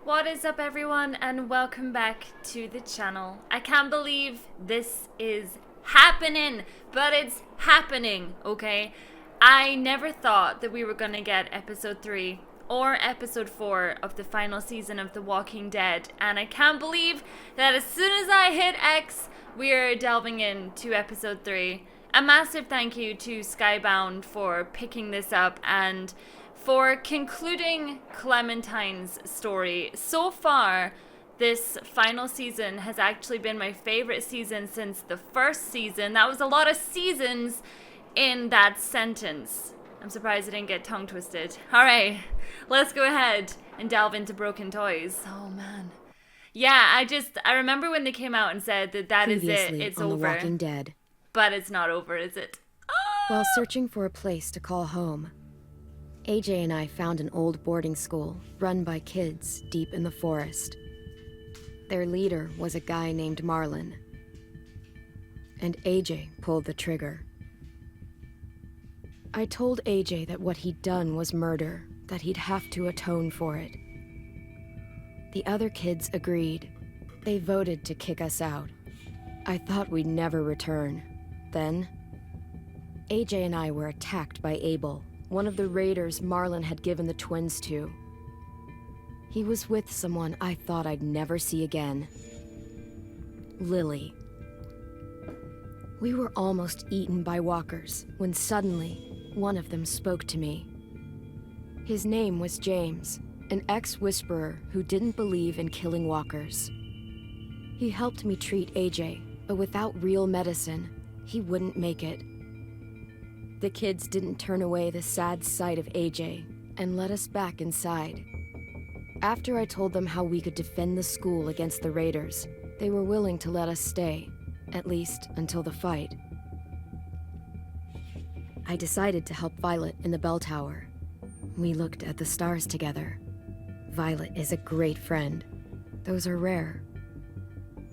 What is up, everyone, and welcome back to the channel. I can't believe this is happening, but it's happening, okay? I never thought that we were gonna get episode 3 or episode 4 of the final season of The Walking Dead, and I can't believe that as soon as I hit X, we're delving into episode 3. A massive thank you to Skybound for picking this up and for concluding Clementine's story. So far, this final season has actually been my favorite season since the first season. That was a lot of seasons in that sentence. I'm surprised I didn't get tongue twisted. Alright, let's go ahead and delve into Broken Toys. Oh man. Yeah, I remember when they came out and said that is it, it's on over. The Walking Dead. But it's not over, is it? While searching for a place to call home, AJ and I found an old boarding school run by kids deep in the forest. Their leader was a guy named Marlon, and AJ pulled the trigger. I told AJ that what he'd done was murder, that he'd have to atone for it. The other kids agreed. They voted to kick us out. I thought we'd never return. Then, AJ and I were attacked by Abel, one of the raiders Marlon had given the twins to. He was with someone I thought I'd never see again. Lily. We were almost eaten by walkers when suddenly one of them spoke to me. His name was James, an ex-whisperer who didn't believe in killing walkers. He helped me treat AJ, but without real medicine, he wouldn't make it. The kids didn't turn away the sad sight of AJ and let us back inside. After I told them how we could defend the school against the raiders, they were willing to let us stay, at least until the fight. I decided to help Violet in the bell tower. We looked at the stars together. Violet is a great friend. Those are rare.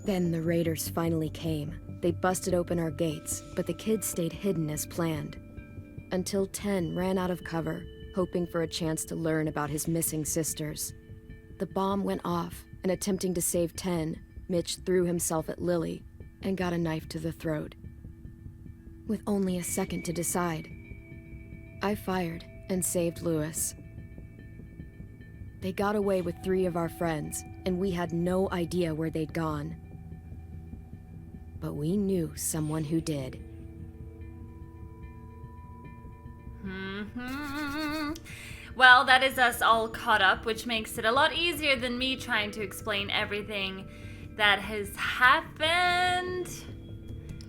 Then the raiders finally came. They busted open our gates, but the kids stayed hidden as planned. Until 10 ran out of cover, hoping for a chance to learn about his missing sisters. The bomb went off, and attempting to save 10, Mitch threw himself at Lily and got a knife to the throat. With only a second to decide, I fired and saved Lewis. They got away with 3 of our friends, and we had no idea where they'd gone. But we knew someone who did. Well, that is us all caught up, which makes it a lot easier than me trying to explain everything that has happened.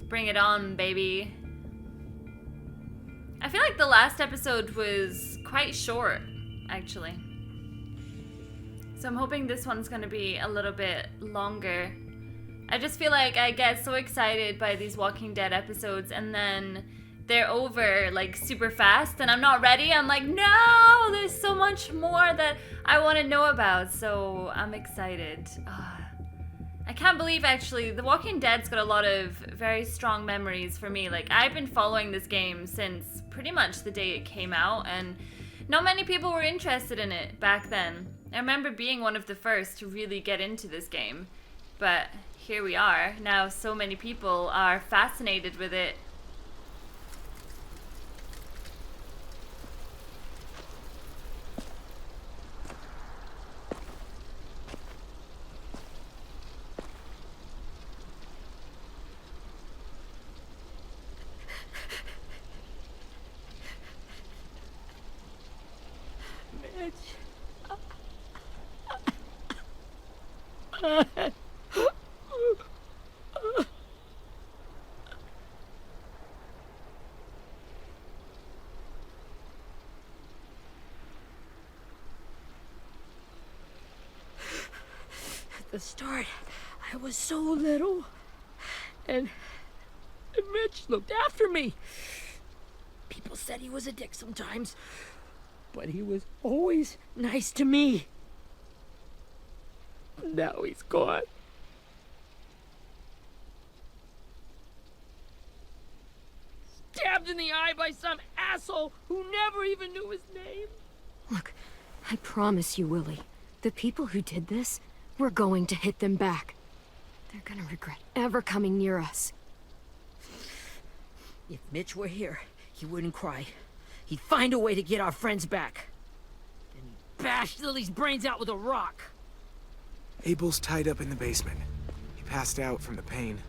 Bring it on, baby. I feel like the last episode was quite short, actually. So I'm hoping this one's gonna be a little bit longer. I just feel like I get so excited by these Walking Dead episodes and then they're over like super fast and I'm not ready. I'm like, no, there's so much more that I want to know about. So I'm excited. I can't believe actually The Walking Dead's got a lot of very strong memories for me. Like I've been following this game since pretty much the day it came out and not many people were interested in it back then. I remember being one of the first to really get into this game. But here we are. Now so many people are fascinated with it. At the start, I was so little, and Mitch looked after me. People said he was a dick sometimes, but he was always nice to me. Now he's gone. Stabbed in the eye by some asshole who never even knew his name. Look, I promise you, Willie. The people who did this, we're going to hit them back. They're gonna regret ever coming near us. If Mitch were here, he wouldn't cry. He'd find a way to get our friends back. Then he'd bash Lily's brains out with a rock. Abel's tied up in the basement. He passed out from the pain.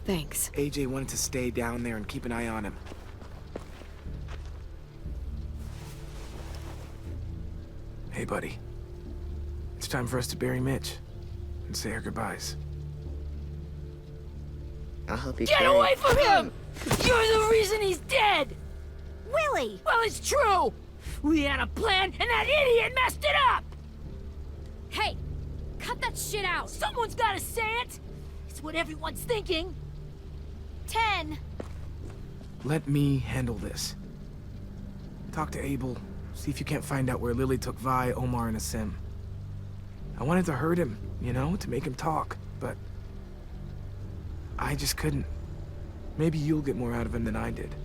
Thanks. AJ wanted to stay down there and keep an eye on him. Hey, buddy. It's time for us to bury Mitch and say our goodbyes. I'll help you Get carry away from him! You're the reason he's dead! Willie! Well, it's true! We had a plan, and that idiot messed it up! Hey! Cut that shit out! Someone's gotta say it! It's what everyone's thinking. 10! Let me handle this. Talk to Abel. See if you can't find out where Lily took Vi, Omar, and Asim. I wanted to hurt him, you know, to make him talk, but I just couldn't. Maybe you'll get more out of him than I did.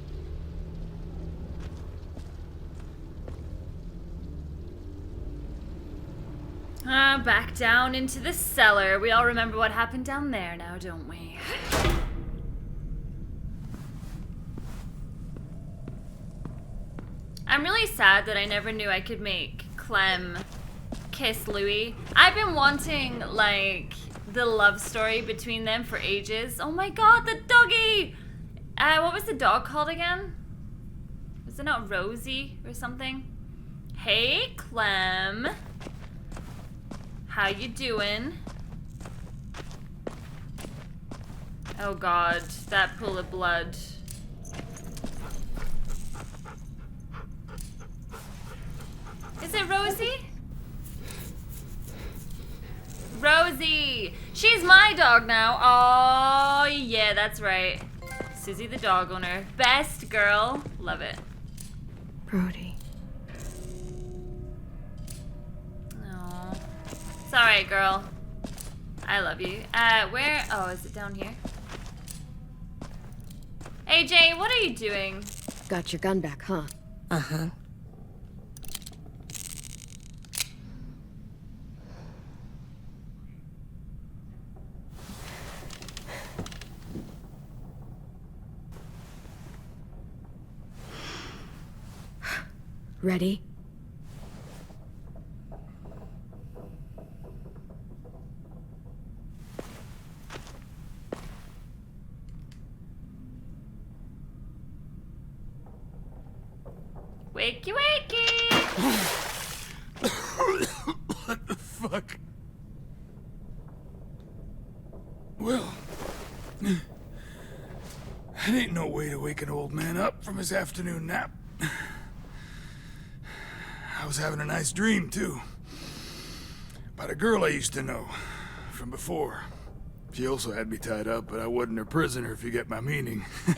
Back down into the cellar. We all remember what happened down there now, don't we? I'm really sad that I never knew I could make Clem kiss Louis. I've been wanting, like, the love story between them for ages. Oh my god, the doggy! What was the dog called again? Was it not Rosie or something? Hey, Clem. How you doing? Oh god, that pool of blood. Is it Rosie? Rosie! She's my dog now. Oh, yeah, that's right. Suzy the dog owner. Best girl. Love it. Brody. Oh. It's alright, girl. I love you. Where? Oh, is it down here? AJ, what are you doing? Got your gun back, huh? Uh-huh. Ready? Wakey wakey! What the fuck? Well, that ain't no way to wake an old man up from his afternoon nap. I was having a nice dream, too. About a girl I used to know from before. She also had me tied up, but I wasn't her prisoner, if you get my meaning. Ew!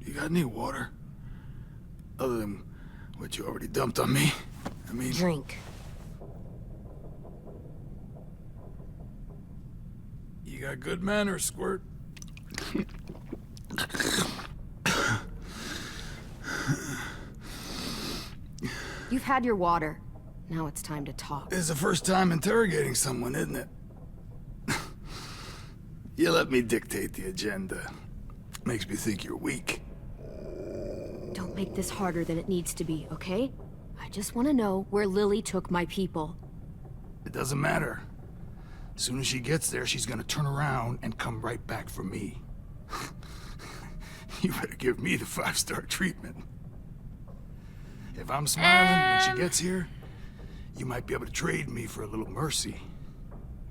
You got any water? Other than what you already dumped on me? I mean... Drink. You got good manners, Squirt. You've had your water. Now it's time to talk. It's the first time interrogating someone, isn't it? You let me dictate the agenda. Makes me think you're weak. Don't make this harder than it needs to be, okay? I just want to know where Lily took my people. It doesn't matter. As soon as she gets there, she's gonna turn around and come right back for me. You better give me the 5-star treatment. If I'm smiling when she gets here, you might be able to trade me for a little mercy.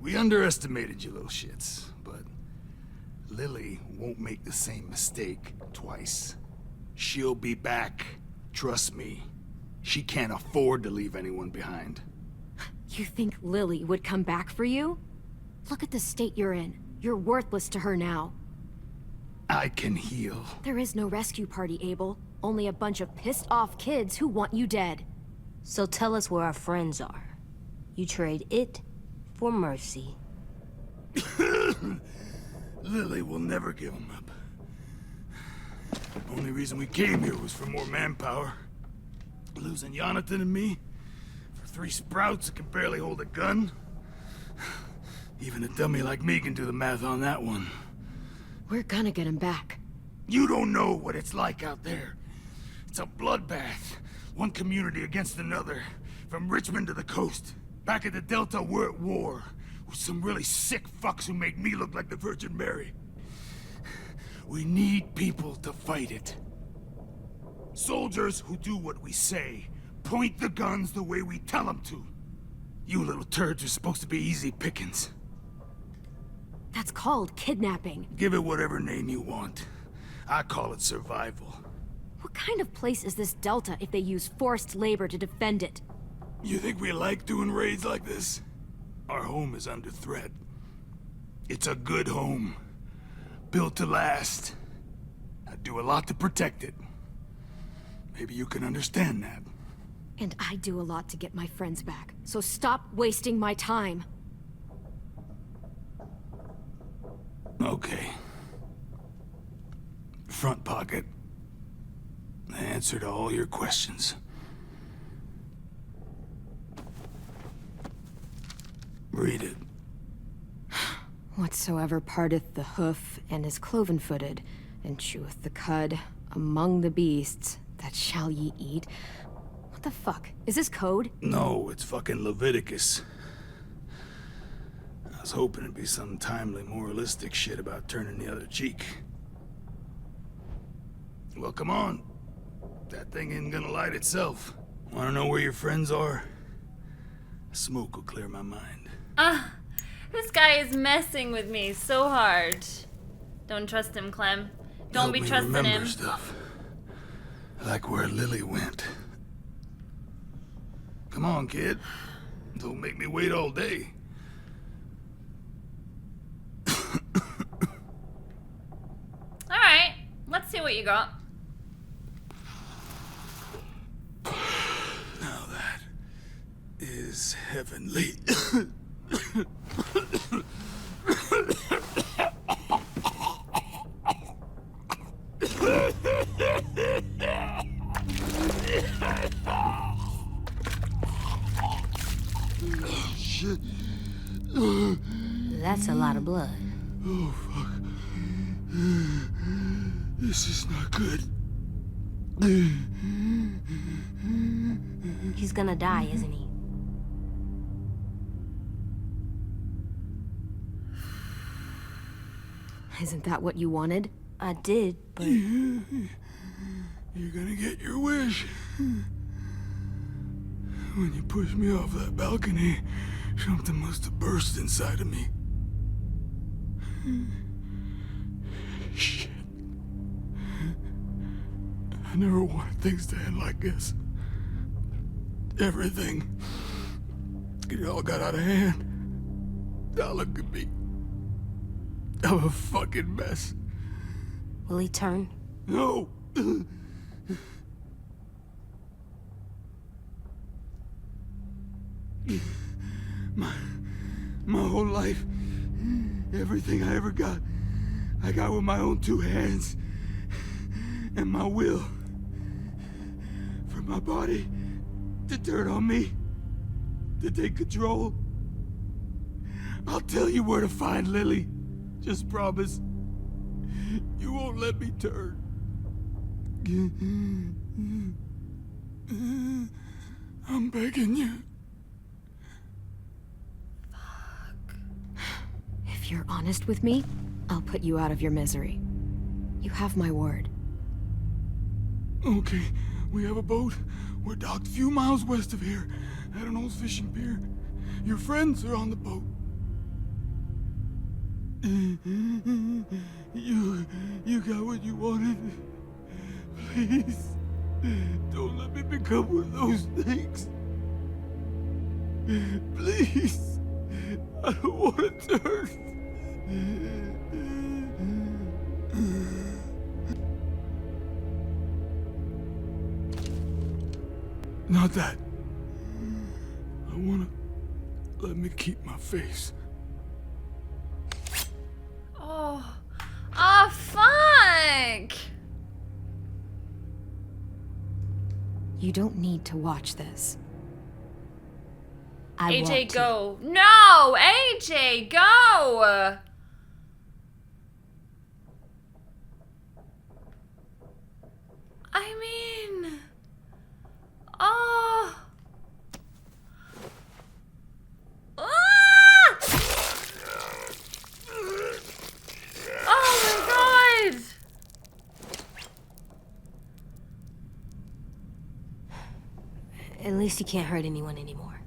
We underestimated you little shits, but Lily won't make the same mistake twice. She'll be back. Trust me. She can't afford to leave anyone behind. You think Lily would come back for you? Look at the state you're in. You're worthless to her now. I can heal. There is no rescue party, Abel. Only a bunch of pissed-off kids who want you dead. So tell us where our friends are. You trade it for mercy. Lily will never give him up. Only reason we came here was for more manpower. Losing Jonathan and me for 3 sprouts that can barely hold a gun. Even a dummy like me can do the math on that one. We're gonna get him back. You don't know what it's like out there. It's a bloodbath. One community against another. From Richmond to the coast. Back at the Delta, we're at war. With some really sick fucks who make me look like the Virgin Mary. We need people to fight it. Soldiers who do what we say. Point the guns the way we tell them to. You little turds are supposed to be easy pickings. That's called kidnapping. Give it whatever name you want. I call it survival. What kind of place is this Delta if they use forced labor to defend it? You think we like doing raids like this? Our home is under threat. It's a good home. Built to last. I do a lot to protect it. Maybe you can understand that. And I do a lot to get my friends back, so stop wasting my time. Okay. Front pocket. The answer to all your questions. Read it. Whatsoever parteth the hoof and is cloven-footed, and cheweth the cud among the beasts, that shall ye eat. What the fuck? Is this code? No, it's fucking Leviticus. I was hoping it'd be some timely, moralistic shit about turning the other cheek. Well, come on. That thing isn't gonna light itself. Wanna know where your friends are? Smoke will clear my mind. This guy is messing with me so hard. Don't trust him, Clem. Don't Help be me trusting remember him. Stuff. Like where Lily went. Come on, kid. Don't make me wait all day. Alright, let's see what you got. Now that is heavenly. Shit. That's a lot of blood. Oh, fuck. This is not good. He's gonna die, isn't he? Isn't that what you wanted? I did, but... You're gonna get your wish. When you pushed me off that balcony, something must have burst inside of me. Shit. I never wanted things to end like this. Everything. It all got out of hand. Now look at me. I'm a fucking mess. Will he turn? No. My whole life, everything I ever got, I got with my own 2 hands and my will. For my body to turn on me, to take control. I'll tell you where to find Lily. Just promise. You won't let me turn. I'm begging you. If you're honest with me, I'll put you out of your misery. You have my word. Okay, we have a boat. We're docked a few miles west of here, at an old fishing pier. Your friends are on the boat. You got what you wanted. Please, don't let me become one of those things. Please, I don't want to turn. Not that. I wanna let me keep my face. Oh, fuck! You don't need to watch this. I AJ, want to. go. No! AJ, go! I mean... Oh... Ah! Oh my god! At least you can't hurt anyone anymore.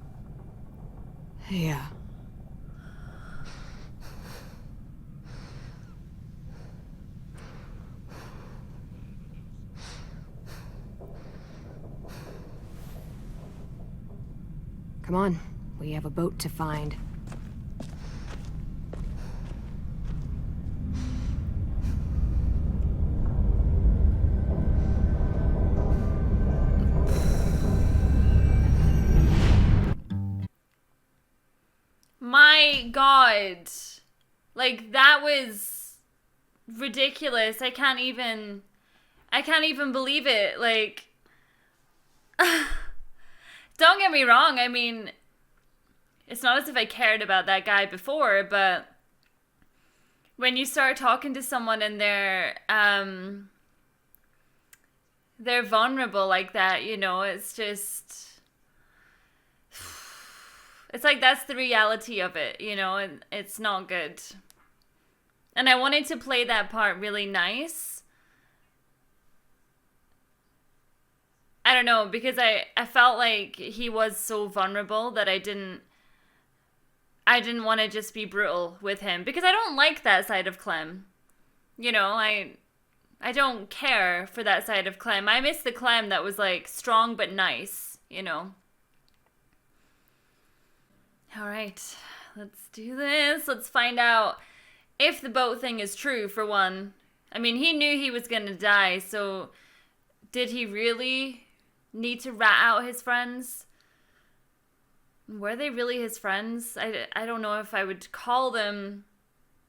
Yeah. Come on, we have a boat to find. My god. Like, that was ridiculous. I can't even believe it. Like, don't get me wrong. I mean, it's not as if I cared about that guy before, but when you start talking to someone and they're vulnerable like that, you know, it's just... It's like that's the reality of it, you know, and it's not good. And I wanted to play that part really nice. I don't know, because I felt like he was so vulnerable that I didn't want to just be brutal with him. Because I don't like that side of Clem. You know, I don't care for that side of Clem. I miss the Clem that was like strong but nice, you know. All right, let's do this. Let's find out if the boat thing is true, for one. I mean, he knew he was going to die, so did he really need to rat out his friends? Were they really his friends? I don't know if I would call them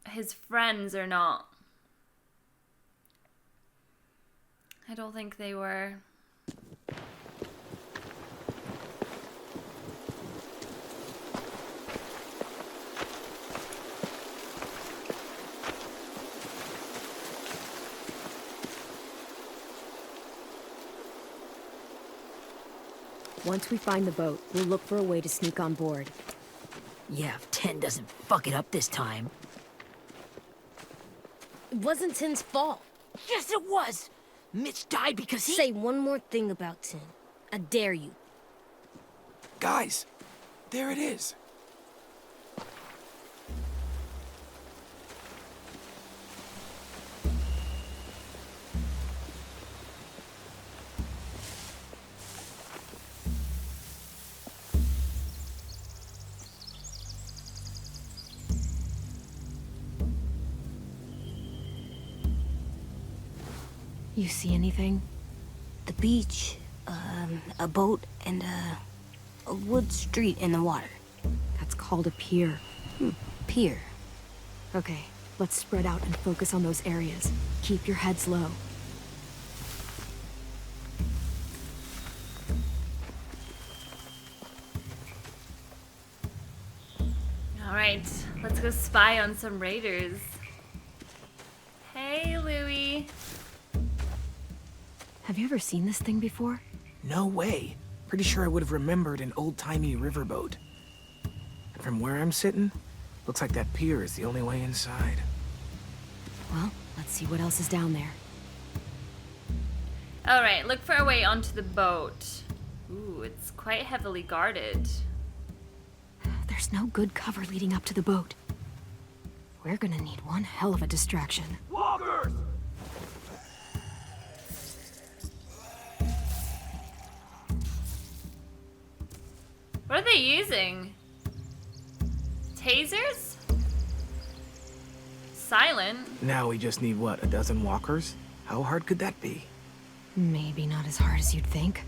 his friends or not. I don't think they were. Once we find the boat, we'll look for a way to sneak on board. Yeah, if 10 doesn't fuck it up this time. It wasn't Tin's fault. Yes, it was! Mitch died because he... Say one more thing about Tin. I dare you. Guys, there it is. You see anything? The beach, a boat, and a wood street in the water. That's called a pier. Pier. Okay, let's spread out and focus on those areas. Keep your heads low. All right, let's go spy on some raiders. Hey, Louie. Have you ever seen this thing before? No way. Pretty sure I would have remembered an old-timey riverboat. And from where I'm sitting, looks like that pier is the only way inside. Well, let's see what else is down there. All right, look for a way onto the boat. Ooh, it's quite heavily guarded. There's no good cover leading up to the boat. We're gonna need one hell of a distraction. Walkers! What are they using? Tasers? Silent? Now we just need, what, a dozen walkers? How hard could that be? Maybe not as hard as you'd think.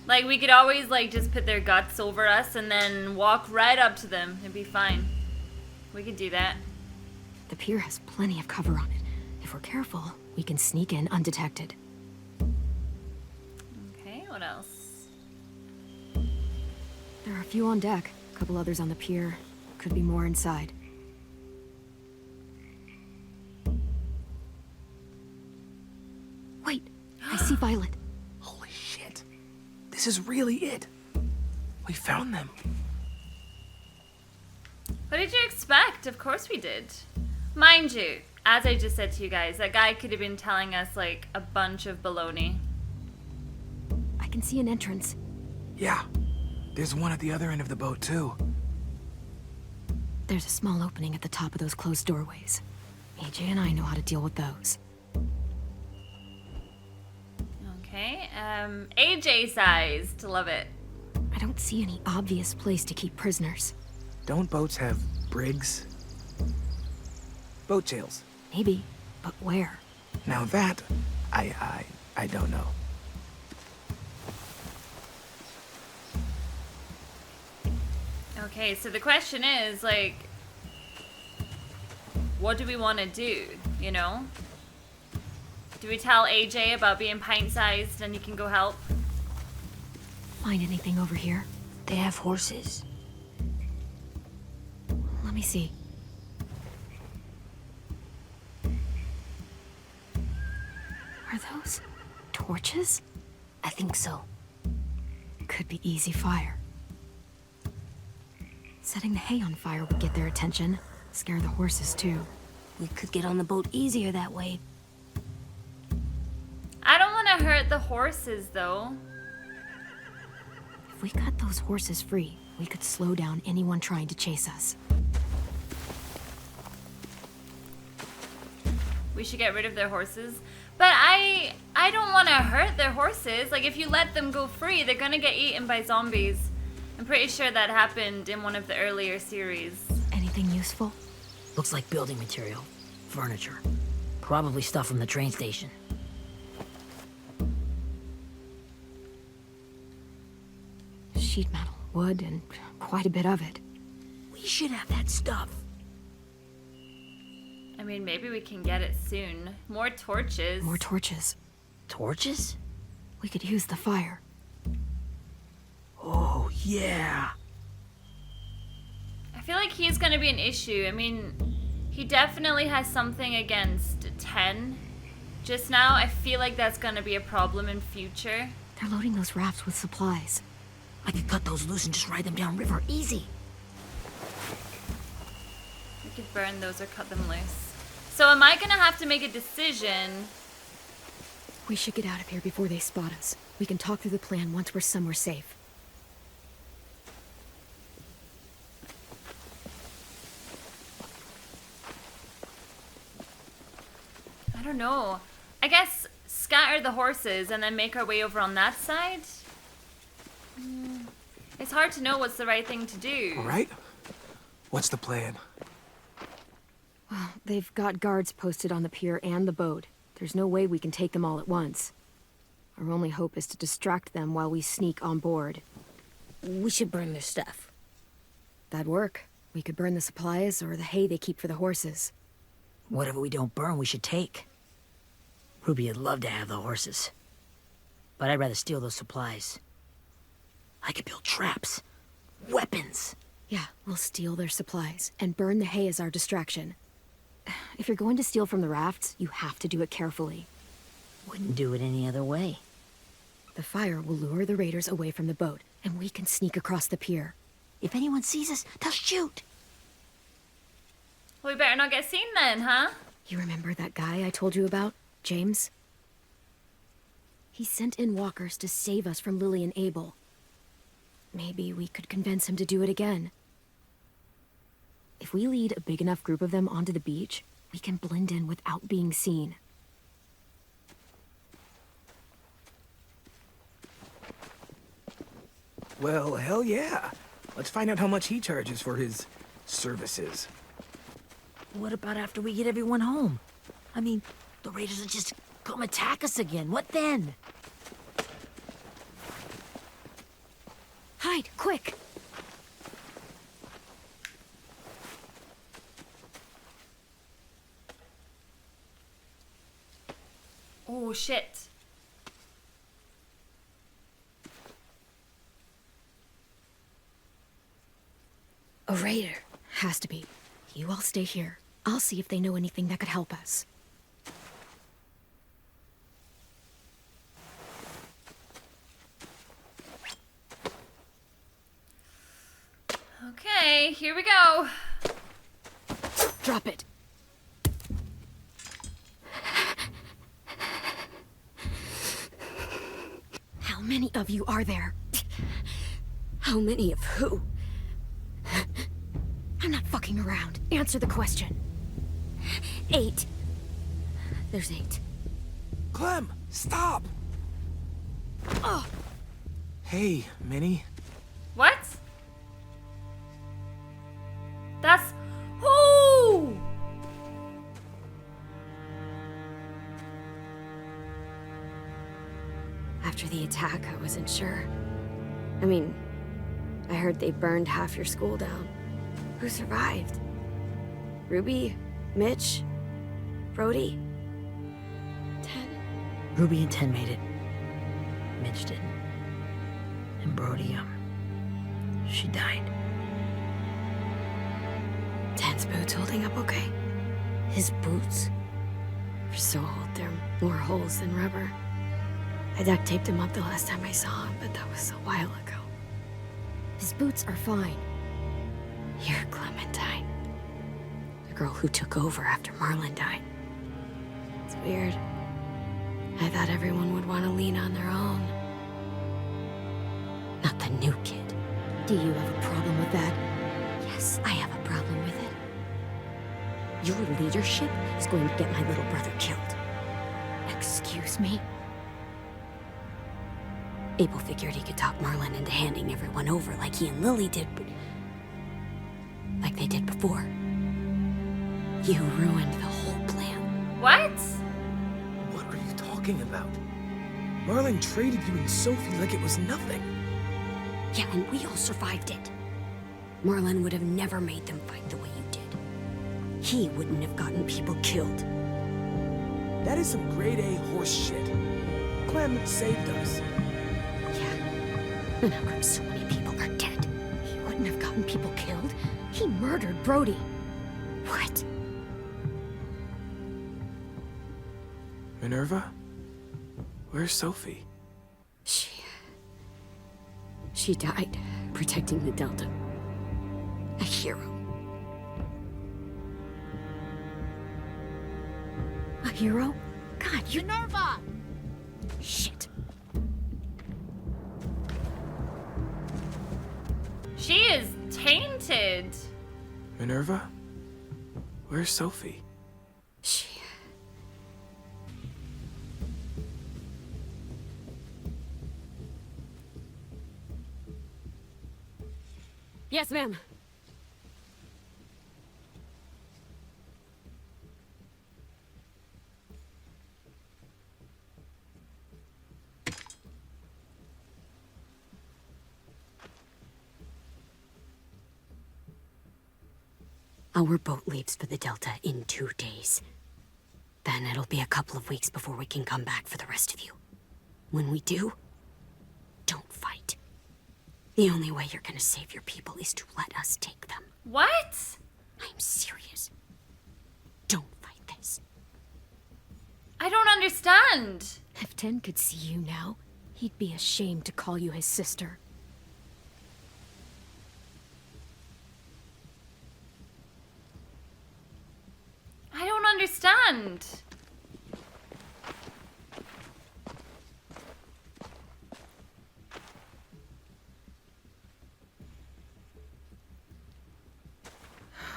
Like, we could always, like, just put their guts over us and then walk right up to them. It'd be fine. We could do that. The pier has plenty of cover on it. If we're careful, we can sneak in undetected. what else? There are a few on deck, a couple others on the pier. Could be more inside. Wait, I see Violet. Holy shit. This is really it. We found them. What did you expect? Of course we did. Mind you, as I just said to you guys, that guy could have been telling us like a bunch of baloney. I can see an entrance. Yeah. There's one at the other end of the boat, too. There's a small opening at the top of those closed doorways. AJ and I know how to deal with those. Okay, AJ sized. Love it. I don't see any obvious place to keep prisoners. Don't boats have brigs? Boat jails. Maybe, but where? Now that, I don't know. Okay, so the question is, like, what do we want to do, you know? Do we tell AJ about being pint-sized and he can go help? Find anything over here? They have horses. Let me see. Are those torches? I think so. Could be easy fire. Setting the hay on fire would get their attention. Scare the horses, too. We could get on the boat easier that way. I don't want to hurt the horses, though. If we cut those horses free, we could slow down anyone trying to chase us. We should get rid of their horses. But I don't want to hurt their horses. Like, if you let them go free, they're gonna get eaten by zombies. I'm pretty sure that happened in one of the earlier series. Anything useful? Looks like building material. Furniture. Probably stuff from the train station. Sheet metal, wood, and quite a bit of it. We should have that stuff. I mean, maybe we can get it soon. More torches. More torches. Torches? We could use the fire. Oh, yeah. I feel like he's gonna be an issue. I mean, he definitely has something against 10. Just now, I feel like that's gonna be a problem in future. They're loading those rafts with supplies. I could cut those loose and just ride them downriver, easy. We could burn those or cut them loose. So am I gonna have to make a decision? We should get out of here before they spot us. We can talk through the plan once we're somewhere safe. I don't know. I guess scatter the horses and then make our way over on that side? It's hard to know what's the right thing to do. All right. What's the plan? Well, they've got guards posted on the pier and the boat. There's no way we can take them all at once. Our only hope is to distract them while we sneak on board. We should burn their stuff. That'd work. We could burn the supplies or the hay they keep for the horses. Whatever we don't burn, we should take. Ruby'd love to have the horses. But I'd rather steal those supplies. I could build traps. Weapons. Yeah, we'll steal their supplies and burn the hay as our distraction. If you're going to steal from the rafts, you have to do it carefully. Wouldn't do it any other way. The fire will lure the raiders away from the boat, and we can sneak across the pier. If anyone sees us, they'll shoot. Well, we better not get seen then, huh? You remember that guy I told you about? James? He sent in walkers to save us from Lily and Abel. Maybe we could convince him to do it again. If we lead a big enough group of them onto the beach, we can blend in without being seen. Well, hell yeah. Let's find out how much he charges for his services. What about after we get everyone home? I mean, the raiders will just come attack us again. What then? Hide, quick! Oh, shit. A raider. Has to be. You all stay here. I'll see if they know anything that could help us. Okay, here we go. Drop it. How many of you are there? How many of who? I'm not fucking around. Answer the question. 8. There's 8. Clem, stop! Oh. Hey, Minnie. What? That's... Who? After the attack, I wasn't sure. I mean, I heard they burned half your school down. Who survived? Ruby? Mitch? Brody? 10? Ruby and 10 made it. Mitch didn't. And Brody, she died. 10's boots holding up okay? His boots? They're so old, they're more holes than rubber. I duct taped him up the last time I saw him, but that was a while ago. His boots are fine. You're Clementine. The girl who took over after Marlon died. It's weird. I thought everyone would want to lean on their own. Not the new kid. Do you have a problem with that? Yes, I have a problem with it. Your leadership is going to get my little brother killed. Excuse me? Abel figured he could talk Marlon into handing everyone over like he and Lily did, but... like they did before. You ruined the whole plan. What? What are you talking about? Marlon traded you and Sophie like it was nothing. Yeah, and we all survived it. Marlon would have never made them fight the way you did. He wouldn't have gotten people killed. That is some grade A horse shit. Clem saved us. Yeah. And how come so many people are dead? He wouldn't have gotten people killed. He murdered Brody. What? Minerva? Where's Sophie? She died protecting the Delta. A hero. A hero? God, you... Minerva! Shit. She is tainted. Minerva? Where's Sophie? Yes, ma'am. Our boat leaves for the Delta in 2 days. Then it'll be a couple of weeks before we can come back for the rest of you. When we do, don't fight. The only way you're gonna save your people is to let us take them. What? I'm serious. Don't fight this. I don't understand. If 10 could see you now, he'd be ashamed to call you his sister. I don't understand.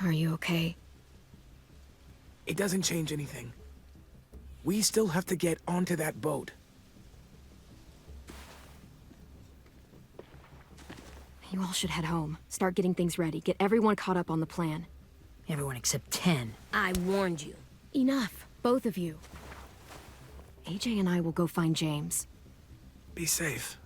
Are you okay? It doesn't change anything. We still have to get onto that boat. You all should head home. Start getting things ready. Get everyone caught up on the plan. Everyone except 10. I warned you. Enough, both of you. AJ and I will go find James. Be safe.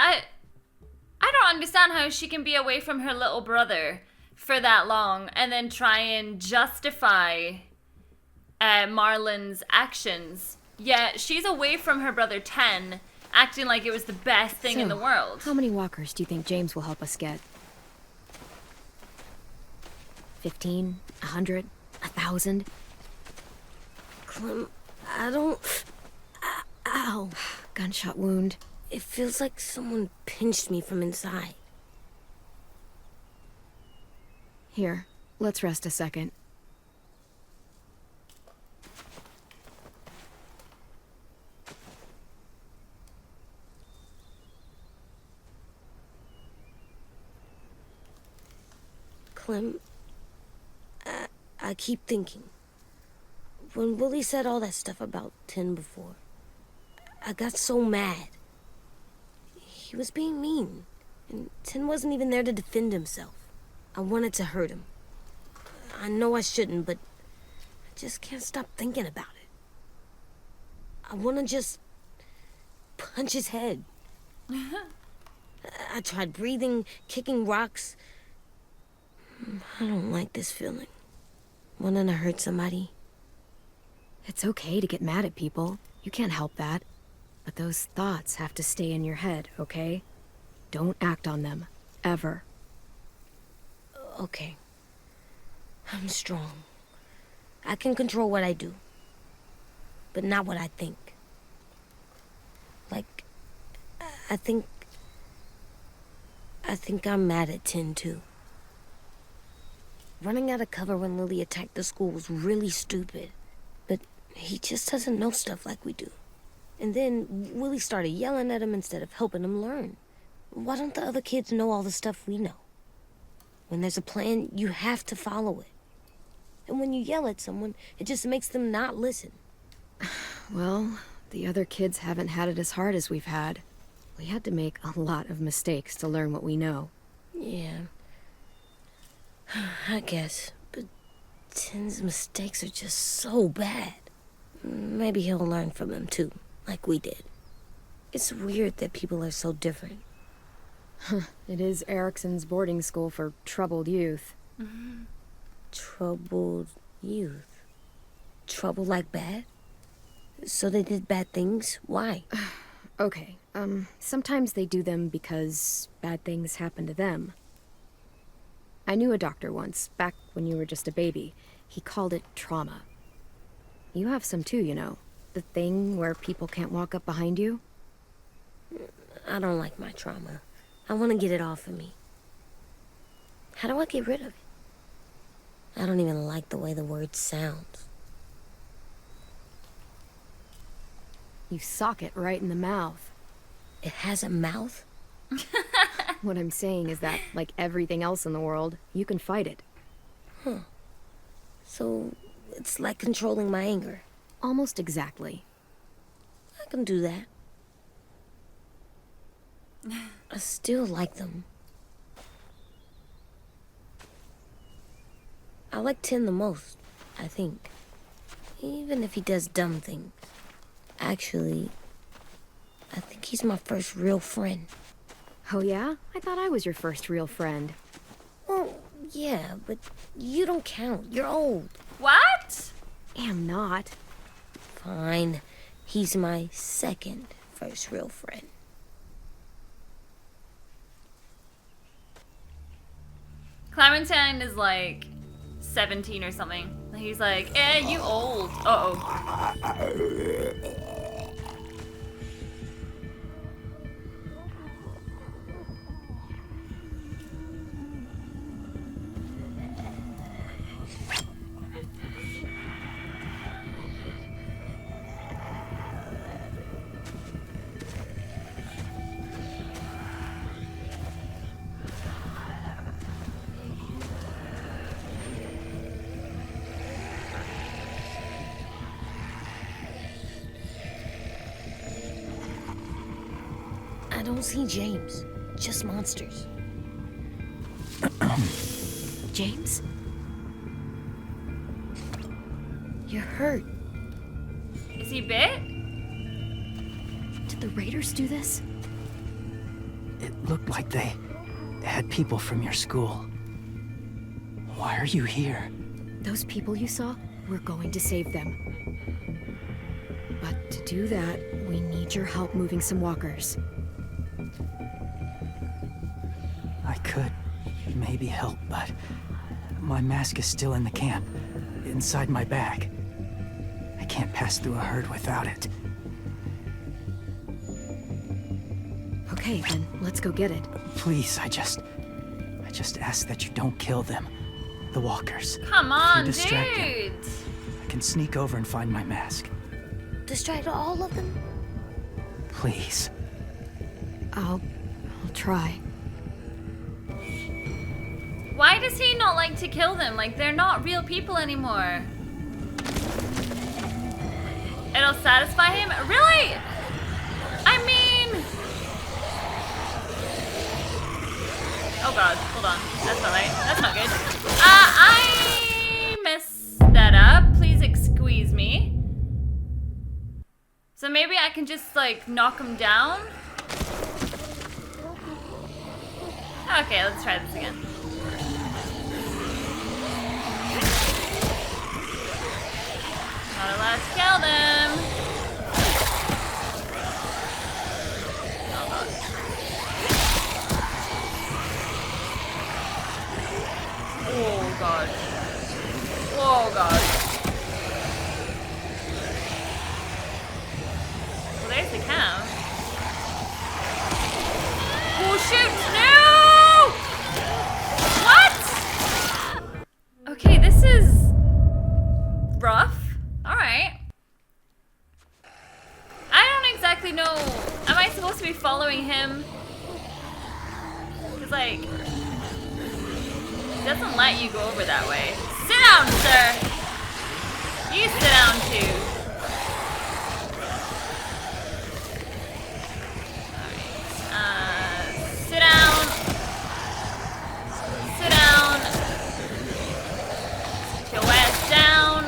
I don't understand how she can be away from her little brother for that long and then try and justify Marlon's actions. Yet she's away from her brother 10, acting like it was the best thing in the world. How many walkers do you think James will help us get? 15? 100? 1,000? Clem, I don't... Ow. Gunshot wound. It feels like someone pinched me from inside. Here, let's rest a second. Clem, I keep thinking. When Willie said all that stuff about 10 before, I got so mad. He was being mean, and 10 wasn't even there to defend himself. I wanted to hurt him. I know I shouldn't, but I just can't stop thinking about it. I want to just punch his head. I tried breathing, kicking rocks. I don't like this feeling. Wanting to hurt somebody. It's okay to get mad at people. You can't help that. But those thoughts have to stay in your head, okay? Don't act on them. Ever. Okay. I'm strong. I can control what I do. But not what I think. Like, I think I'm mad at 10 too. Running out of cover when Lily attacked the school was really stupid. But he just doesn't know stuff like we do. And then Willie started yelling at him instead of helping him learn. Why don't the other kids know all the stuff we know? When there's a plan, you have to follow it. And when you yell at someone, it just makes them not listen. Well, the other kids haven't had it as hard as we've had. We had to make a lot of mistakes to learn what we know. Yeah. I guess. But 10's mistakes are just so bad. Maybe he'll learn from them too, like we did. It's weird that people are so different. It is Erickson's boarding school for troubled youth. Troubled youth? Trouble like bad? So they did bad things? Why? Okay, sometimes they do them because bad things happen to them. I knew a doctor once, back when you were just a baby. He called it trauma. You have some too, you know. The thing where people can't walk up behind you. I don't like my trauma. I want to get it off of me. How do I get rid of it? I don't even like the way the word sounds. You sock it right in the mouth. It has a mouth? What I'm saying is that, like everything else in the world, you can fight it. Huh. So, it's like controlling my anger. Almost exactly. I can do that. I still like them. I like 10 the most, I think. Even if he does dumb things. Actually, I think he's my first real friend. Oh yeah? I thought I was your first real friend. Well, yeah, but you don't count. You're old. What? Am not. Fine. He's my second first real friend. Clementine is like 17 or something. He's like, you old. Uh-oh. I don't see James. Just monsters. James? You're hurt. Is he bit? Did the Raiders do this? It looked like they had people from your school. Why are you here? Those people you saw? we're going to save them. But to do that, we need your help moving some walkers. I could maybe help, but my mask is still in the camp, inside my bag. I can't pass through a herd without it. Okay, then let's go get it. Please, I just ask that you don't kill them. The walkers. Come on, If you distract them, dude. I can sneak over and find my mask. Distract all of them? Please. I'll try. Why does he not like to kill them? Like, they're not real people anymore. It'll satisfy him? Really? I mean... Oh god, hold on. That's not right. That's not good. I messed that up. Please excuse me. So maybe I can just, like, knock him down? Okay, let's try this again. Not allowed to kill them. Oh god. Oh god. Oh god. Well, there's the cow. Oh shoot! No! What? Okay, this is rough. Alright. I don't exactly know. Am I supposed to be following him? Because, like, he doesn't let you go over that way. Sit down, sir! You sit down, too. Alright. Sit down. Sit down. Sit your ass down.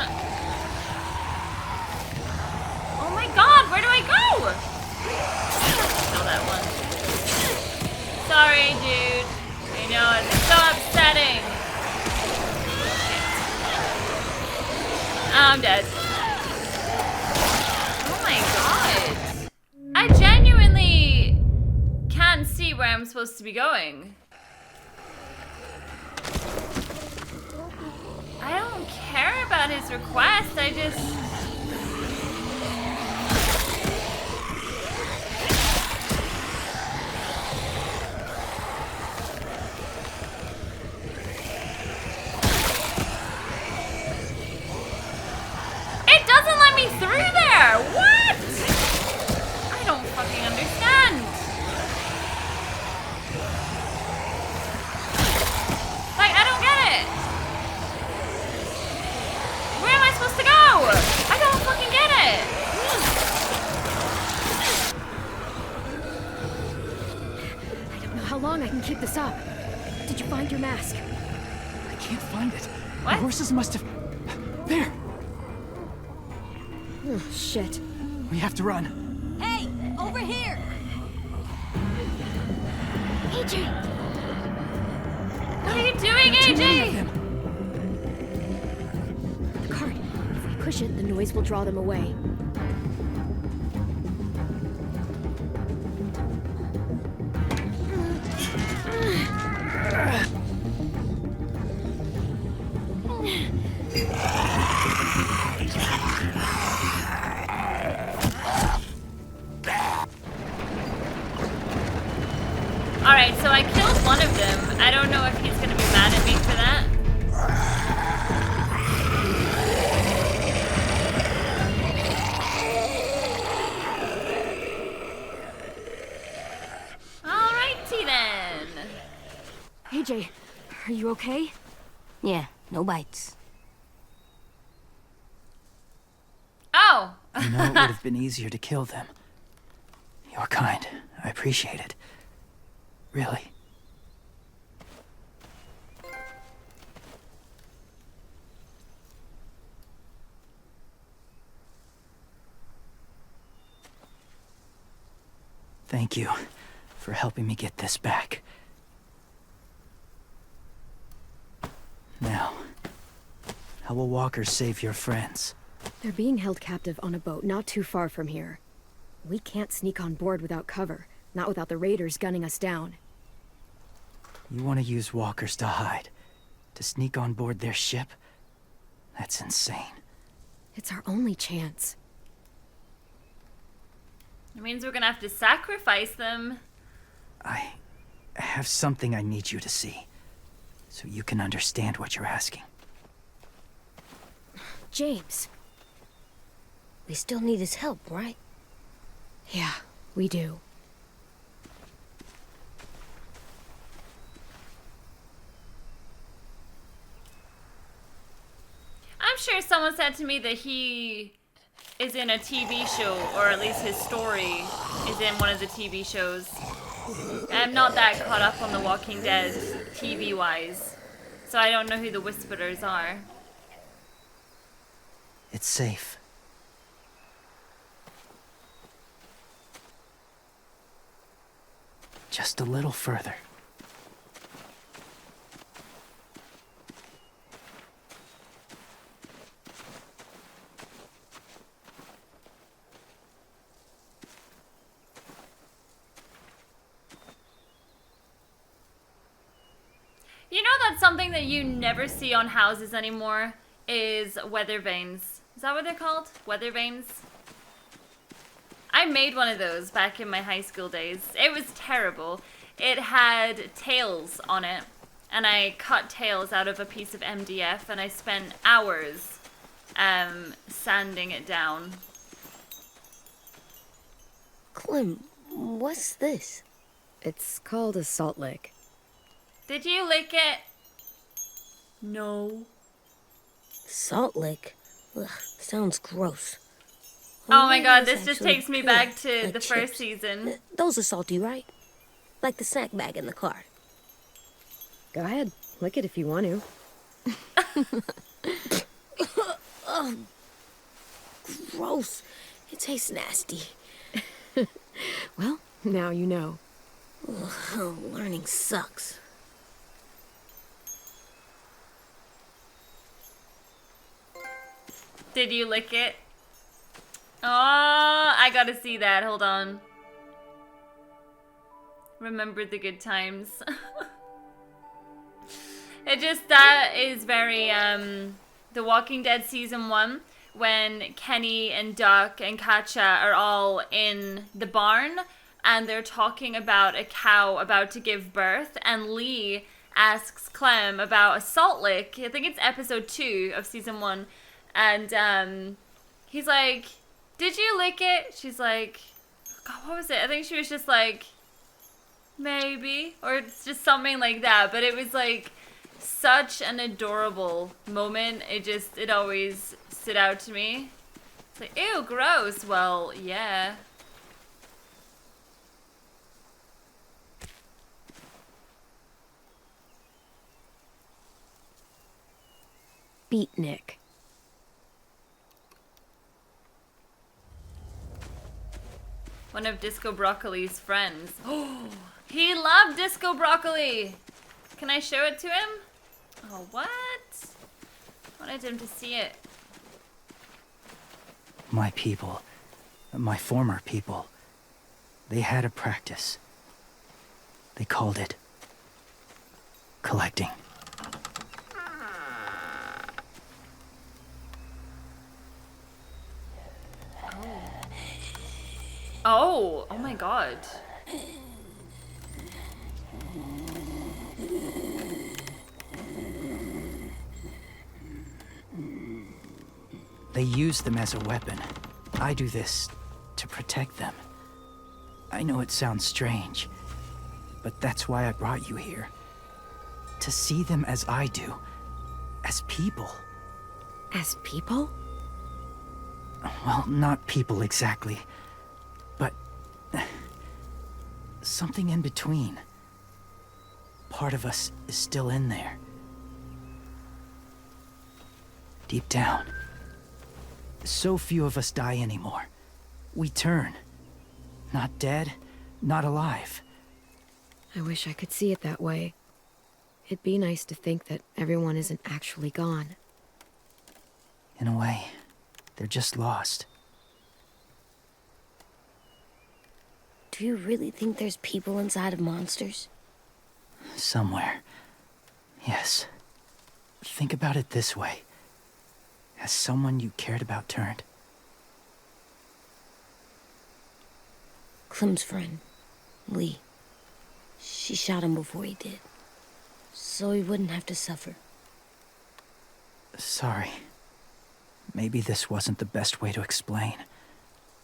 Oh my god, where do I go? Kill that one. Sorry, dude. I know, it's so upsetting. Shit. I'm dead. Oh my god. I genuinely can't see where I'm supposed to be going. I don't care about his request, I just... It doesn't let me through there! What? I don't fucking understand. Like, I don't get it. Where am I supposed to go? I don't fucking get it. I don't know how long I can keep this up. Did you find your mask? I can't find it. What? The horses must have... There! Oh, shit. We have to run. Hey, over here! AJ! What are you doing, Too many of AJ? them. The cart. If we push it, the noise will draw them away. Alright, so I killed one of them. I don't know if he's gonna be mad at me for that. Alrighty then. AJ, are you okay? Yeah, no bites. Oh! I know it would have been easier to kill them. You're kind. I appreciate it. Really. Thank you for helping me get this back. How will walkers save your friends? They're being held captive on a boat not too far from here. We can't sneak on board without cover, not without the raiders gunning us down. You want to use walkers to hide? To sneak on board their ship? That's insane. It's our only chance. It means we're gonna have to sacrifice them. I have something I need you to see, so you can understand what you're asking. James. We still need his help, right? Yeah, we do. I'm sure someone said to me that he is in a TV show, or at least his story is in one of the TV shows. I'm not that caught up on The Walking Dead TV-wise, so I don't know who the Whisperers are. It's safe. Just a little further. You know that's something that you never see on houses anymore is weather vanes. Is that what they're called? Weather vanes? I made one of those back in my high school days. It was terrible. It had tails on it, and I cut tails out of a piece of MDF, and I spent hours sanding it down. Clem, what's this? It's called a salt lick. Did you lick it? No. Salt lick? Ugh, sounds gross. Oh my god, Maybe this it's just actually takes me good, back to like the chips. first season. Those are salty, right? Like the snack bag in the car. Go ahead, lick it if you want to. Oh, gross. It tastes nasty. Well, now you know. Ugh, learning sucks. Did you lick it? Oh, I gotta see that. Hold on. Remember the good times. That is very, The Walking Dead Season 1, when Kenny and Duck and Katja are all in the barn, and they're talking about a cow about to give birth, and Lee asks Clem about a salt lick. I think it's episode 2 of Season 1, and, he's like, did you lick it? She's like, God, what was it? I think she was just like, maybe, or it's just something like that, but it was like such an adorable moment. It always stood out to me. It's like, ew, gross. Well, yeah. Beatnik. One of Disco Broccoli's friends. Oh, he loved Disco Broccoli. Can I show it to him? Oh, what? I wanted him to see it. My people, my former people, they had a practice. They called it collecting. Oh my god. They use them as a weapon. I do this to protect them. I know it sounds strange, but that's why I brought you here. To see them as I do, as people. As people? Well, not people exactly, but something in between. Part of us is still in there. Deep down. So few of us die anymore. We turn. Not dead, not alive. I wish I could see it that way. It'd be nice to think that everyone isn't actually gone. In a way, they're just lost. Do you really think there's people inside of monsters? Somewhere. Yes. Think about it this way. Has someone you cared about turned? Clem's friend, Lee. She shot him before he did. So he wouldn't have to suffer. Sorry. Maybe this wasn't the best way to explain.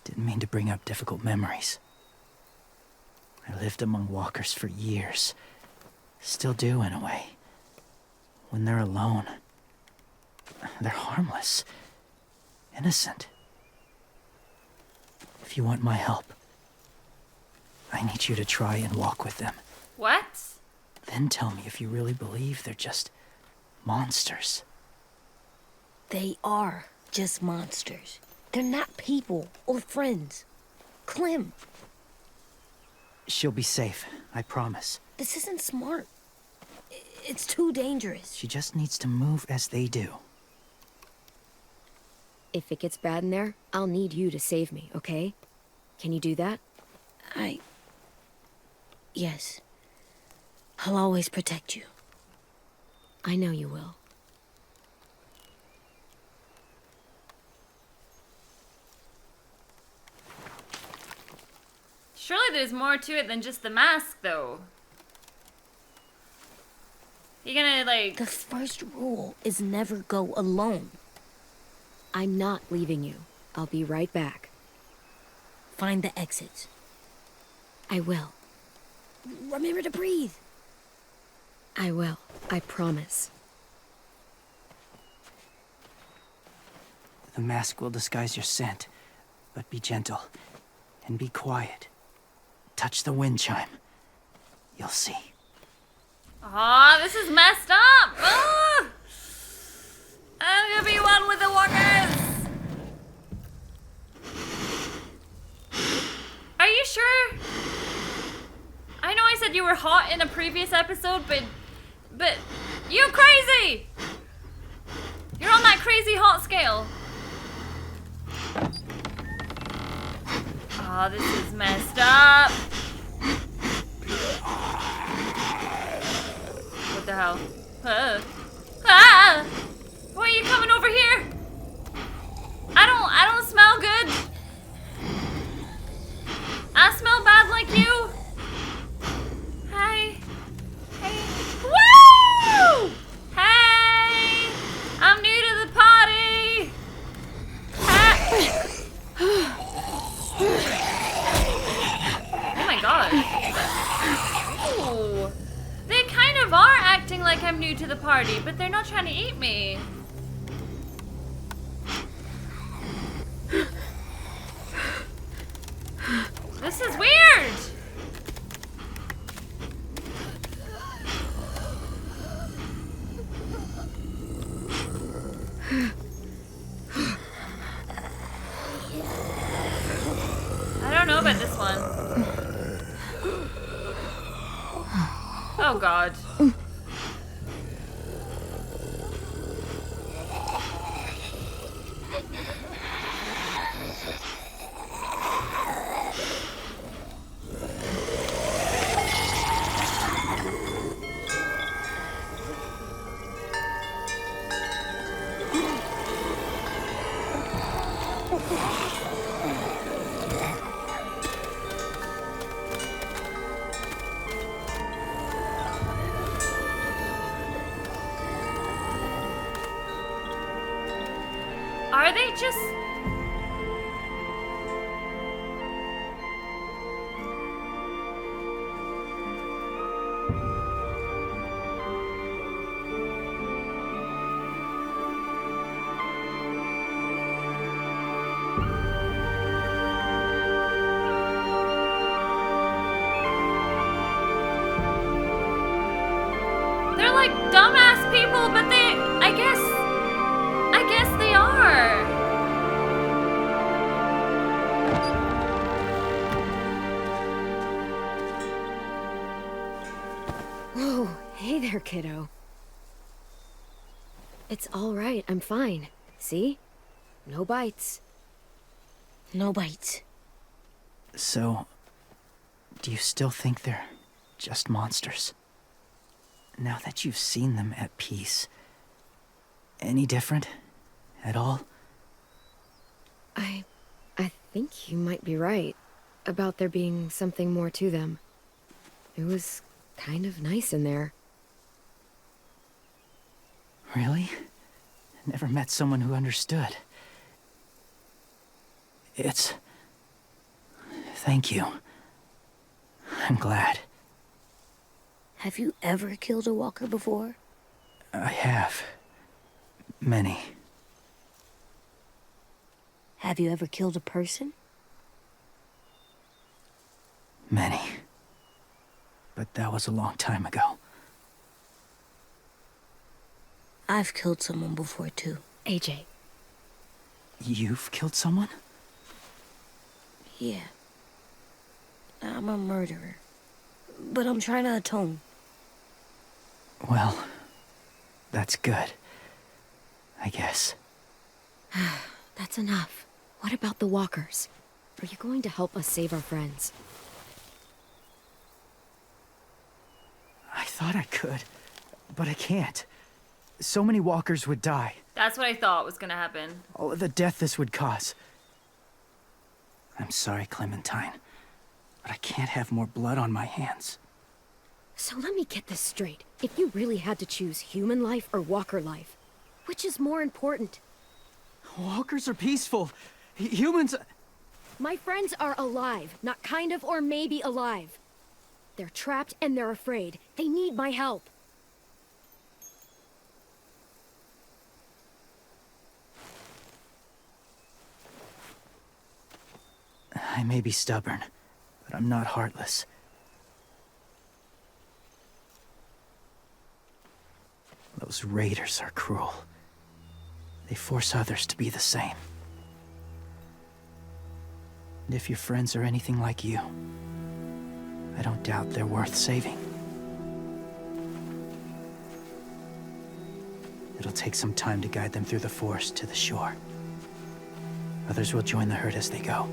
Didn't mean to bring up difficult memories. I lived among walkers for years. Still do, in a way. When they're alone, they're harmless. Innocent. If you want my help, I need you to try and walk with them. What? Then tell me if you really believe they're just monsters. They are just monsters. They're not people or friends. Clem, She'll be safe, I promise. this isn't smart. It's too dangerous. She just needs to move as they do. If it gets bad in there, I'll need you to save me, okay? Can you do that? Yes. I'll always protect you. I know you will. Surely there's more to it than just the mask, though. You gonna, like... The first rule is never go alone. I'm not leaving you. I'll be right back. Find the exits. I will. Remember to breathe. I will. I promise. The mask will disguise your scent, but be gentle and be quiet. Touch the wind chime. You'll see. Aw, this is messed up! Ah! I'm gonna be one with the walkers! Are you sure? I know I said you were hot in a previous episode, but you crazy! You're on that crazy hot scale. Oh, this is messed up. What the hell? Ah! Why are you coming over here? I don't smell good. I smell bad like you. Hi. Hey. Woo! Hey! I'm new to the party. Oh my god. Ooh. They kind of are acting like I'm new to the party, but they're not trying to eat me. This is weird. I don't know about this one. Oh god. Are they just... They're like dumbass people, but they... I guess they are. Whoa, hey there, kiddo. It's all right, I'm fine. See? No bites. No bites. So, do you still think they're just monsters? Now that you've seen them at peace, any different at all? I think you might be right about there being something more to them. It was kind of nice in there. Really? Never met someone who understood. Thank you. I'm glad. Have you ever killed a walker before? I have. Many. Have you ever killed a person? Many. But that was a long time ago. I've killed someone before, too. AJ. You've killed someone? Yeah. I'm a murderer. But I'm trying to atone. Well, that's good. I guess. That's enough. What about the walkers? Are you going to help us save our friends? I thought I could, but I can't. So many walkers would die. That's what I thought was gonna happen. All of the death this would cause. I'm sorry, Clementine, but I can't have more blood on my hands. So let me get this straight. If you really had to choose human life or walker life, which is more important? Walkers are peaceful. Humans... My friends are alive, not kind of or maybe alive. They're trapped and they're afraid. They need my help. I may be stubborn, but I'm not heartless. Those raiders are cruel. They force others to be the same. And if your friends are anything like you, I don't doubt they're worth saving. It'll take some time to guide them through the forest to the shore. Others will join the herd as they go.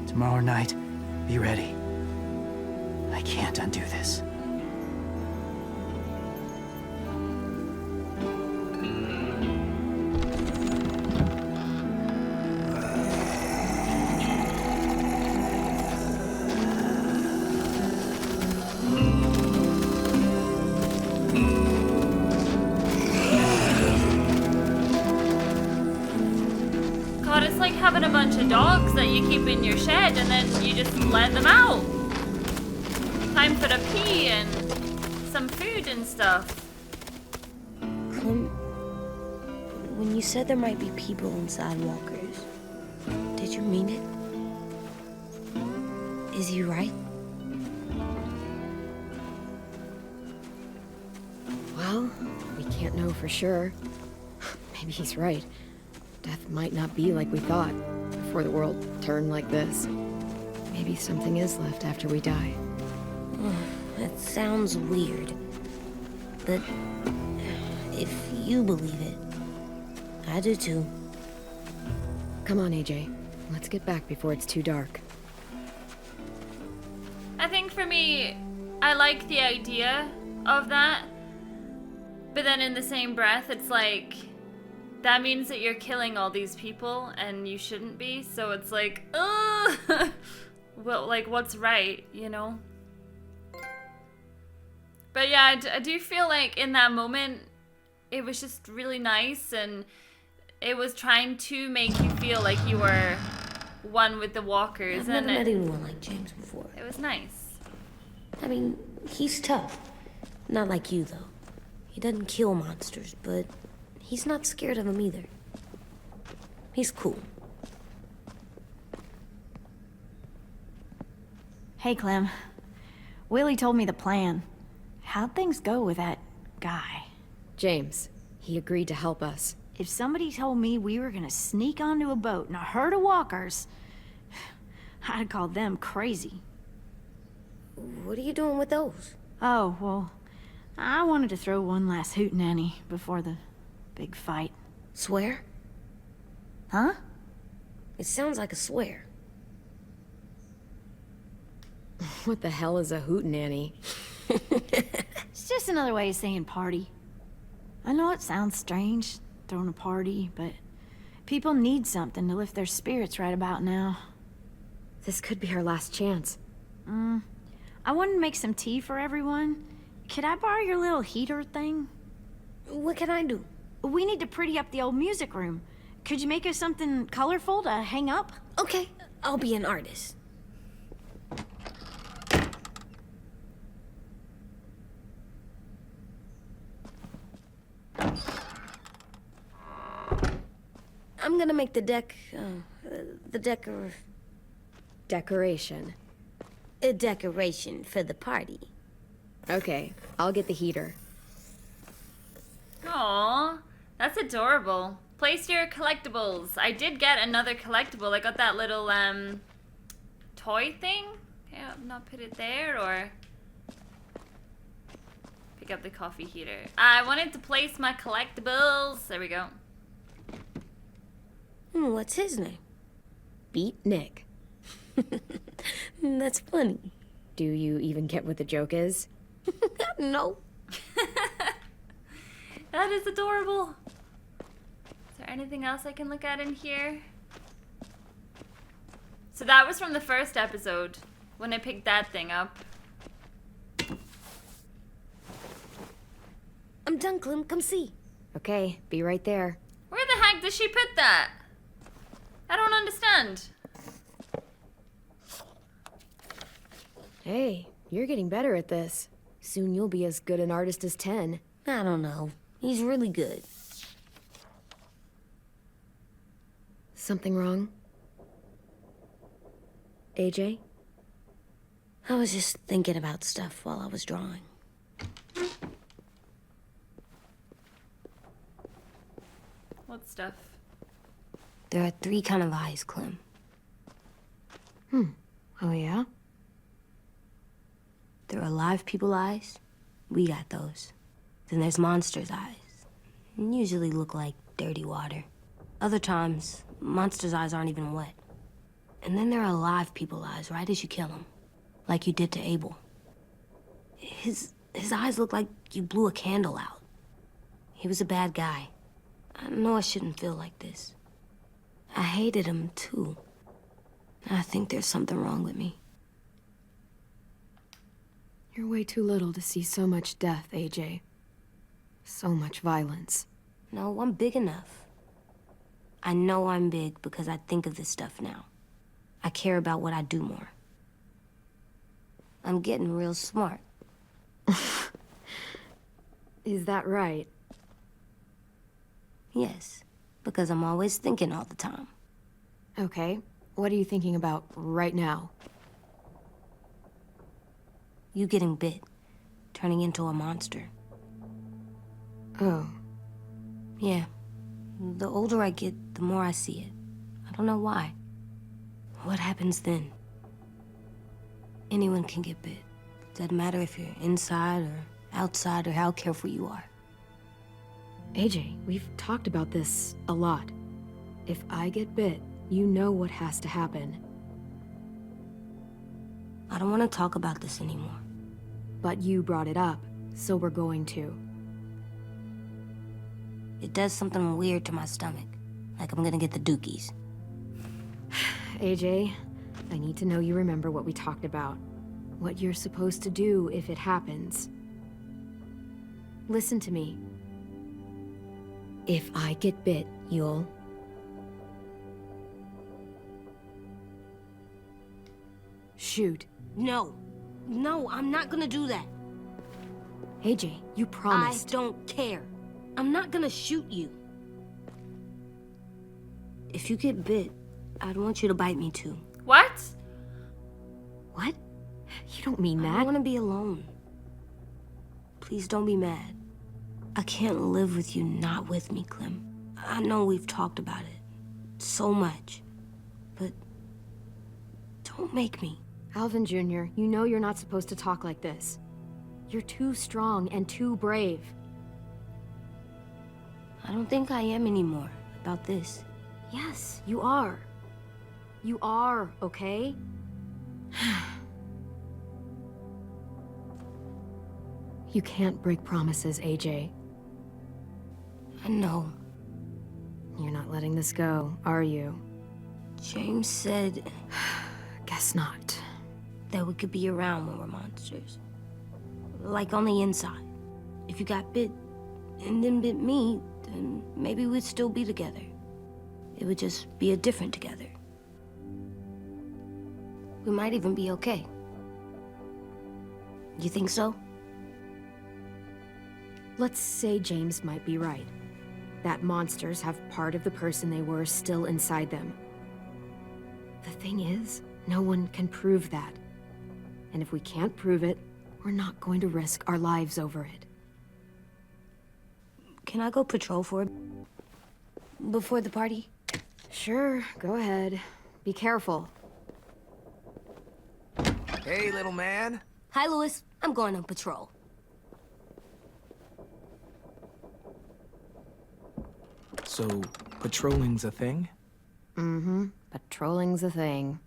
Tomorrow night, be ready. I can't undo this. God, it's like having a bunch of dogs that you keep in your shed and then you just let them out. Time for the pee and some food and stuff. Clem, when you said there might be people inside walkers, did you mean it? Is he right? Well, we can't know for sure. Maybe he's right. Death might not be like we thought before the world turned like this. Maybe something is left after we die. That sounds weird. But if you believe it, I do too. Come on, AJ. Let's get back before it's too dark. I think for me, I like the idea of that. But then in the same breath, it's like, that means that you're killing all these people and you shouldn't be. So it's like, ugh! Well, like, what's right, you know? But yeah, I do feel like in that moment, it was just really nice, and it was trying to make you feel like you were one with the walkers. I've never met anyone like James before. It was nice. I mean, he's tough. Not like you, though. He doesn't kill monsters, but he's not scared of them either. He's cool. Hey, Clem. Willie told me the plan. How'd things go with that guy? James, he agreed to help us. If somebody told me we were gonna sneak onto a boat in a herd of walkers, I'd call them crazy. What are you doing with those? Oh, well, I wanted to throw one last hootenanny before the big fight. Swear? Huh? It sounds like a swear. What the hell is a hootenanny? It's just another way of saying party. I know it sounds strange, throwing a party, but people need something to lift their spirits right about now. This could be our last chance. I wanted to make some tea for everyone. Could I borrow your little heater thing? What can I do? We need to pretty up the old music room. Could you make us something colorful to hang up? Okay, I'll be an artist. I'm gonna make the Decoration. a decoration for the party. Okay, I'll get the heater. Aww, that's adorable. Place your collectibles. I did get another collectible. I got that little toy thing. Okay, I'll not put it there, or pick up the coffee heater. I wanted to place my collectibles. There we go. What's his name? Beat Nick. That's funny. Do you even get what the joke is? No. That is adorable. Is there anything else I can look at in here? So that was from the first episode, when I picked that thing up. I'm done, Clem. Come see. Okay, be right there. Where the heck did she put that? I don't understand. Hey, you're getting better at this. Soon you'll be as good an artist as 10. I don't know. He's really good. Something wrong? AJ? I was just thinking about stuff while I was drawing. What stuff? There are 3 kind of eyes, Clem. Oh yeah? There are live people eyes. We got those. Then there's monsters' eyes. Usually look like dirty water. Other times, monsters' eyes aren't even wet. And then there are live people eyes right as you kill them. Like you did to Abel. His eyes look like you blew a candle out. He was a bad guy. I know I shouldn't feel like this. I hated him, too. I think there's something wrong with me. You're way too little to see so much death, AJ. So much violence. No, I'm big enough. I know I'm big because I think of this stuff now. I care about what I do more. I'm getting real smart. Is that right? Yes, because I'm always thinking all the time. Okay, what are you thinking about right now? You getting bit, turning into a monster. Oh. Yeah, the older I get, the more I see it. I don't know why. What happens then? Anyone can get bit. Doesn't matter if you're inside or outside or how careful you are. AJ, we've talked about this a lot. If I get bit, you know what has to happen. I don't want to talk about this anymore. But you brought it up, so we're going to. It does something weird to my stomach. Like I'm gonna get the dookies. AJ, I need to know you remember what we talked about. What you're supposed to do if it happens. Listen to me. If I get bit, you'll... shoot. No. No, I'm not gonna do that. AJ, you promised. I don't care. I'm not gonna shoot you. If you get bit, I'd want you to bite me too. What? What? You don't mean I that. don't want to be alone. Please don't be mad. I can't live with you not with me, Clem. I know we've talked about it so much, but don't make me. Alvin Jr., you know you're not supposed to talk like this. You're too strong and too brave. I don't think I am anymore about this. Yes, you are. You are, okay? You can't break promises, AJ. I know. You're not letting this go, are you? James said Guess not. that we could be around when we're monsters. Like on the inside. If you got bit and then bit me, then maybe we'd still be together. It would just be a different together. We might even be okay. You think so? Let's say James might be right. That monsters have part of the person they were still inside them. The thing is, no one can prove that. And if we can't prove it, we're not going to risk our lives over it. Can I go patrol for it? Before the party? Sure, go ahead. Be careful. Hey, little man. Hi, Louis. I'm going on patrol. So, patrolling's a thing? Mm-hmm. Patrolling's a thing.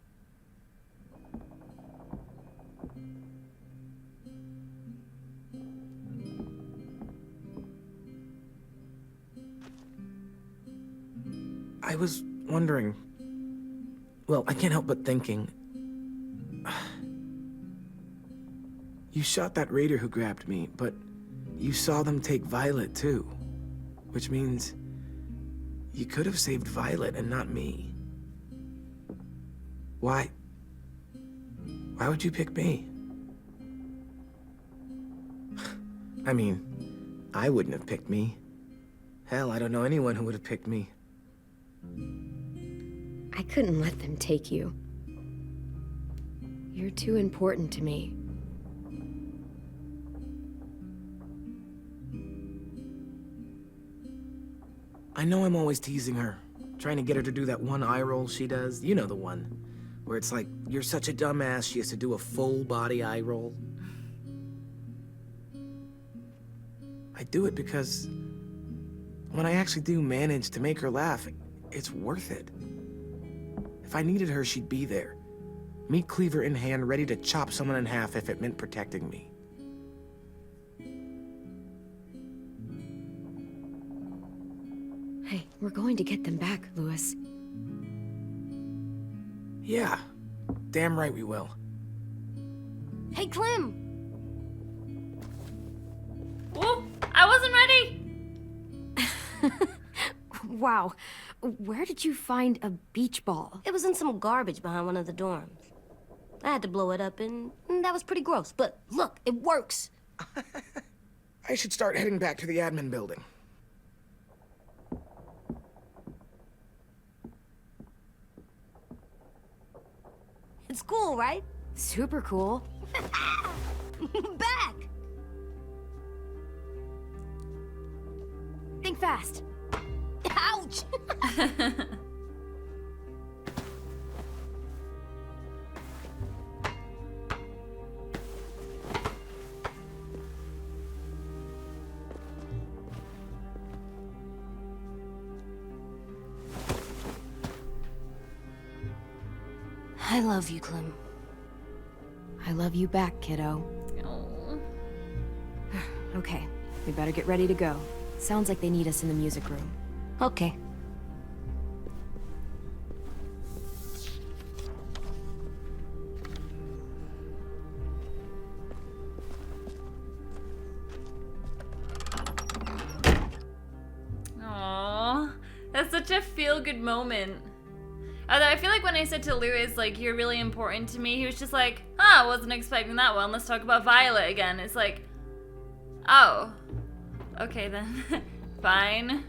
I was wondering... Well, I can't help but thinking... You shot that raider who grabbed me, but you saw them take Violet too. Which means... you could have saved Violet and not me. Why? Why would you pick me? I mean, I wouldn't have picked me. Hell, I don't know anyone who would have picked me. I couldn't let them take you. You're too important to me. I know I'm always teasing her, trying to get her to do that one eye roll she does. You know the one, where it's like, you're such a dumbass, she has to do a full body eye roll. I do it because when I actually do manage to make her laugh, it's worth it. If I needed her, she'd be there. Meat cleaver in hand, ready to chop someone in half if it meant protecting me. Hey, we're going to get them back, Louis. Yeah, damn right we will. Hey, Clem! Whoop! I wasn't ready! Wow, where did you find a beach ball? It was in some garbage behind one of the dorms. I had to blow it up, and that was pretty gross. But look, it works. I should start heading back to the admin building. It's cool, right? Super cool. Back! Think fast. Ouch! I love you, Clem. I love you back, kiddo. Oh. Okay, we better get ready to go. Sounds like they need us in the music room. Okay. Aww. That's such a feel-good moment. Although I feel like when I said to Louis, like, you're really important to me, he was just like, oh, I wasn't expecting that one. Let's talk about Violet again. It's like, oh. Okay then. Fine.